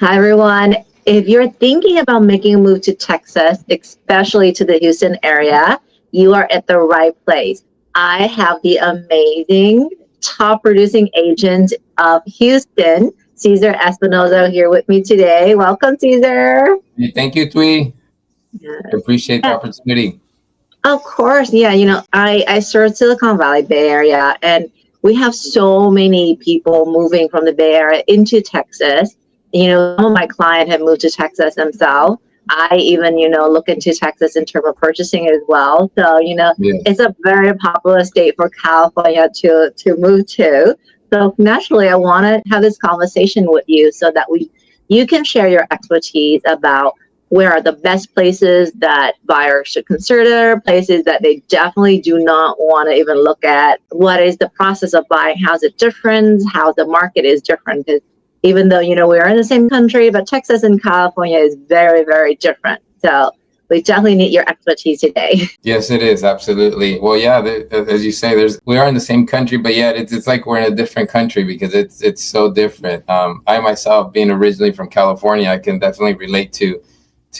Hi, everyone. If you're thinking about making a move to Texas, especially to the Houston area, you are at the right place. I have the amazing top producing agent of Houston, Cesar Espinoza, here with me today. Welcome, Cesar. Hey, thank you, Thuy. Yes. Appreciate the opportunity. Of course, yeah. I serve Silicon Valley, Bay Area, and we have so many people moving from the Bay Area into Texas. Some of my clients have moved to Texas themselves. I even, look into Texas in terms of purchasing as well. So, Yes. it's a very popular state for California to move to. So naturally, I want to have this conversation with you so that you can share your expertise about where are the best places that buyers should consider, places that they definitely do not want to even look at. What is the process of buying? How's it different? How the market is different? Because even though, we're in the same country, but Texas and California is very, very different. So we definitely need your expertise today. Yes, it is. Absolutely. Well, yeah, as you say, we are in the same country, but yet it's like we're in a different country because it's so different. I myself, being originally from California, I can definitely relate to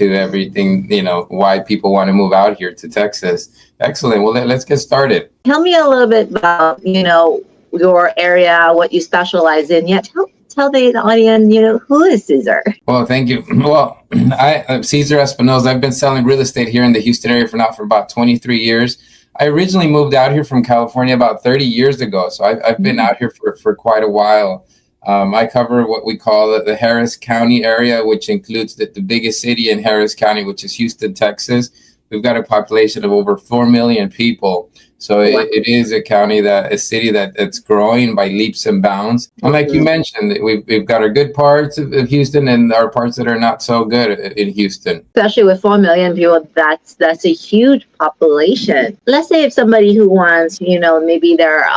everything, why people want to move out here to Texas. Excellent. Well, let's get started. Tell me a little bit about, your area, what you specialize in. Yeah, tell the audience, who is Cesar? Well, thank you. Well, I'm Cesar Espinoza. I've been selling real estate here in the Houston area for about 23 years. I originally moved out here from California about 30 years ago. So I've been out here for quite a while. I cover what we call the Harris County area, which includes the biggest city in Harris County, which is Houston, Texas. We've got a population of over 4 million people. So it is a city that's growing by leaps and bounds. And like you mentioned, we've got our good parts of Houston and our parts that are not so good in Houston. Especially with 4 million people, that's a huge population. Let's say if somebody who wants, maybe they're,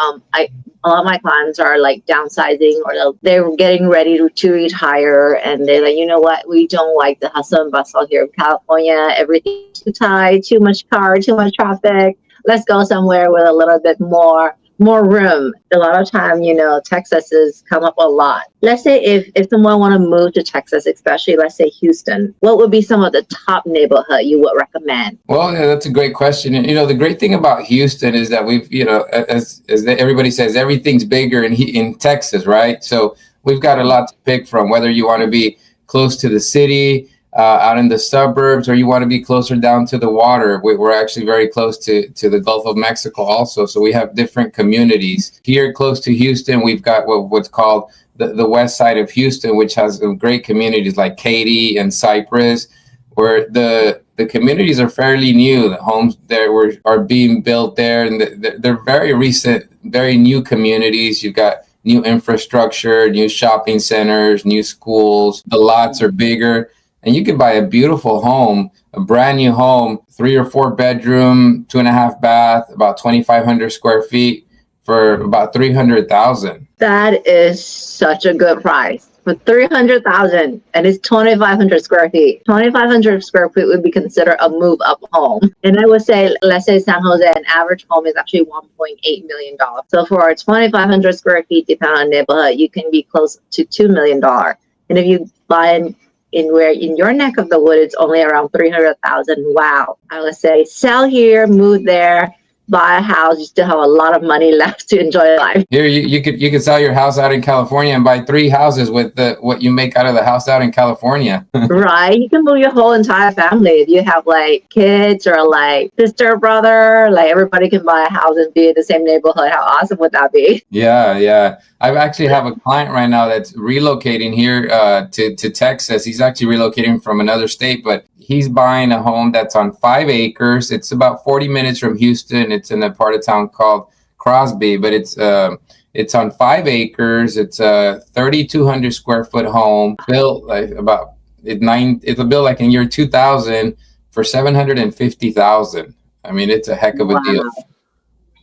a lot of my clients are like downsizing or they're getting ready to retire and they're like, you know what, we don't like the hustle and bustle here in California. Everything's too tight, too much car, too much traffic. Let's go somewhere with a little bit more room. A lot of time, Texas has come up a lot. Let's say if someone want to move to Texas, especially let's say Houston, what would be some of the top neighborhood you would recommend? Well, yeah, that's a great question. And, the great thing about Houston is that we've, as everybody says, everything's bigger in Texas, right? So we've got a lot to pick from, whether you want to be close to the city, out in the suburbs, or you want to be closer down to the water. We're actually very close to the Gulf of Mexico also. So we have different communities. Here close to Houston, we've got what's called the west side of Houston, which has some great communities like Katy and Cypress, where the communities are fairly new. The homes there are being built there, and they're very recent, very new communities. You've got new infrastructure, new shopping centers, new schools. The lots are bigger. And you could buy a beautiful home, a brand new home, 3 or 4 bedroom, 2.5 bath, about 2,500 square feet for about $300,000. That is such a good price for $300,000, and it's 2,500 square feet. 2,500 square feet would be considered a move up home. And I would say, let's say San Jose, an average home is actually $1.8 million. So for 2,500 square feet, depending on neighborhood, you can be close to $2 million. And if you buy in your neck of the wood, it's only around 300,000. Wow. I would say sell here, move there, buy a house. You still have a lot of money left to enjoy life. Here, you could sell your house out in California and buy 3 houses with what you make out of the house out in California. Right. You can move your whole entire family. If you have like kids or like sister, brother, like everybody can buy a house and be in the same neighborhood. How awesome would that be? Yeah. I actually have a client right now that's relocating here to Texas. He's actually relocating from another state, but he's buying a home that's on 5 acres. It's about 40 minutes from Houston. It's in a part of town called Crosby, but it's on 5 acres. It's a 3,200 square foot home built like it'll build like in year 2000 for $750,000. I mean, it's a heck of a deal.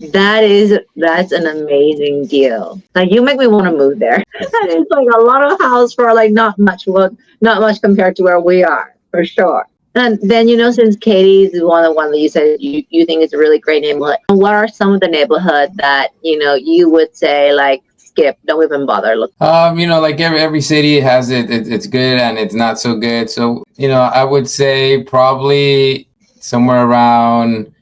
That's an amazing deal. Like you make me want to move there. That is like a lot of house for like not much compared to where we are, for sure. And then, since Katie's is one that you said you think is a really great neighborhood, what are some of the neighborhood that, you would say like skip, don't even bother looking? Like every city has it's good and it's not so good. So, I would say probably somewhere around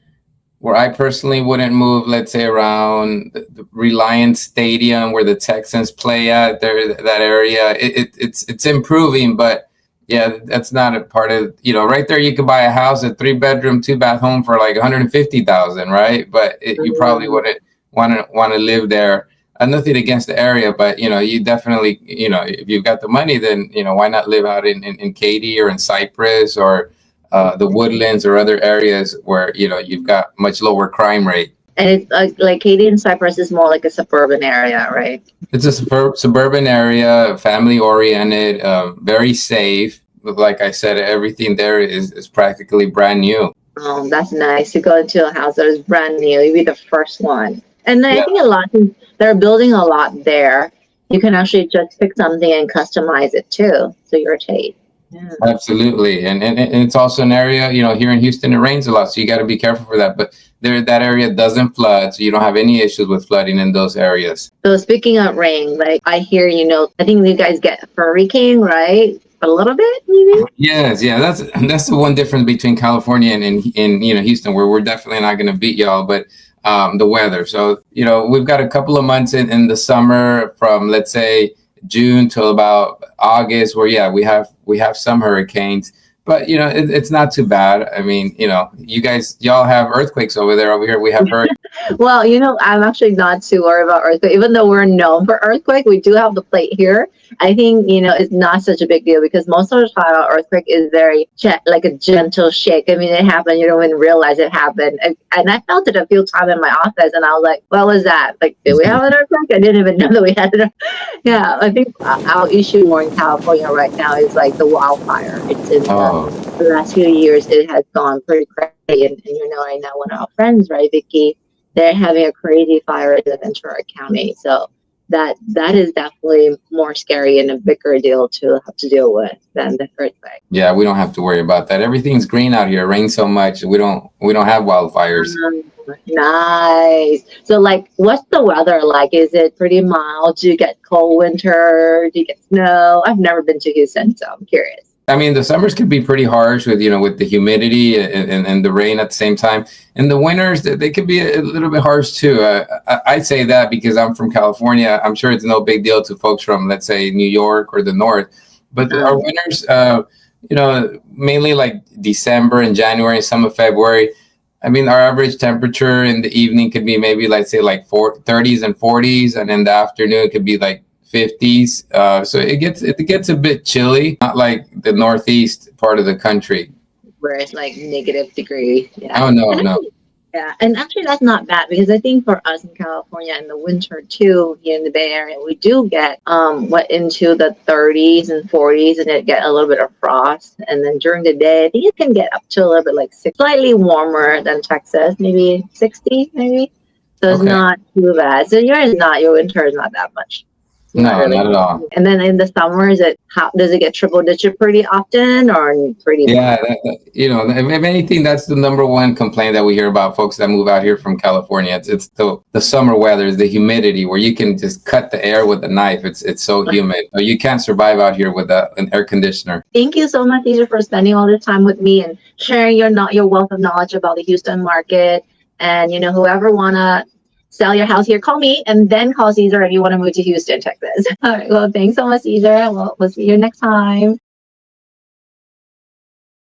where I personally wouldn't move, let's say around the Reliance Stadium where the Texans play at there, that area. It's improving, but yeah, that's not a part of, right there you could buy a house, a 3-bedroom, 2-bath home for like 150,000, right? But you probably wouldn't want to live there. Nothing against the area, but you definitely, if you've got the money, then why not live out in Katy or in Cypress or the Woodlands or other areas where you've got much lower crime rate. And it's like Katy and Cypress is more like a suburban area, right? It's a suburban area, family oriented, very safe. Like I said, everything there is practically brand new. Oh, that's nice to go into a house that is brand new. You'll be the first one. And I think they're building a lot there. You can actually just pick something and customize it too to your taste. Yeah. Absolutely. And it's also an area, here in Houston, it rains a lot. So you got to be careful for that. But that area doesn't flood. So you don't have any issues with flooding in those areas. So speaking of rain, like I hear, I think you guys get hurricane, right? A little bit, maybe? Yes. Yeah. That's the one difference between California and Houston, where we're definitely not going to beat y'all. But the weather. So, we've got a couple of months in the summer from, let's say, June till about August, where we have some hurricanes, but it's not too bad. I mean, y'all have earthquakes over there. Over here we have hurricanes. Well, I'm actually not too worried about earthquake. Even though we're known for earthquake, we do have the plate here. I think, it's not such a big deal because most of the time earthquake is very like a gentle shake. I mean, it happened, you don't even realize it happened. And I felt it a few times in my office and I was like, what was that? Like, did we have an earthquake? I didn't even know that we had it. Yeah, I think our issue more in California right now is like the wildfire. It's in the last few years, it has gone pretty crazy. And right now, one of our friends, right, Vicky, they're having a crazy fire in Ventura County. So that is definitely more scary and a bigger deal to have to deal with than the earthquake. Yeah, we don't have to worry about that. Everything's green out here. It rains so much. We don't have wildfires. Nice. So like, what's the weather like? Is it pretty mild? Do you get cold winter? Do you get snow? I've never been to Houston, so I'm curious. I mean, the summers can be pretty harsh with the humidity and the rain at the same time. And the winters, they can be a little bit harsh too. I say that because I'm from California. I'm sure it's no big deal to folks from, let's say, New York or the North. But our winters, mainly like December and January and some of February. I mean, our average temperature in the evening could be maybe, let's say, like 30s and 40s. And in the afternoon, it could be like 50s. So it gets a bit chilly, not like the Northeast part of the country where it's like negative degree. Yeah. Oh no. Yeah, and actually that's not bad because I think for us in California in the winter too, here in the Bay Area, we do get into the 30s and 40s, and it get a little bit of frost. And then during the day, I think it can get up to a little bit like slightly warmer than Texas, maybe 60, maybe. So it's not too bad. So your winter is not that much. Not at all. And then in the summer, does it get triple digit pretty often or pretty? Yeah, if anything, that's the number one complaint that we hear about folks that move out here from California. It's the summer weather, the humidity, where you can just cut the air with a knife. It's so humid. You can't survive out here with an air conditioner. Thank you so much, Cesar, for spending all this time with me and sharing your wealth of knowledge about the Houston market. And whoever wanna sell your house here, call me, and then call Cesar if you want to move to Houston, Texas. All right. Well, thanks so much, Cesar. We'll see you next time.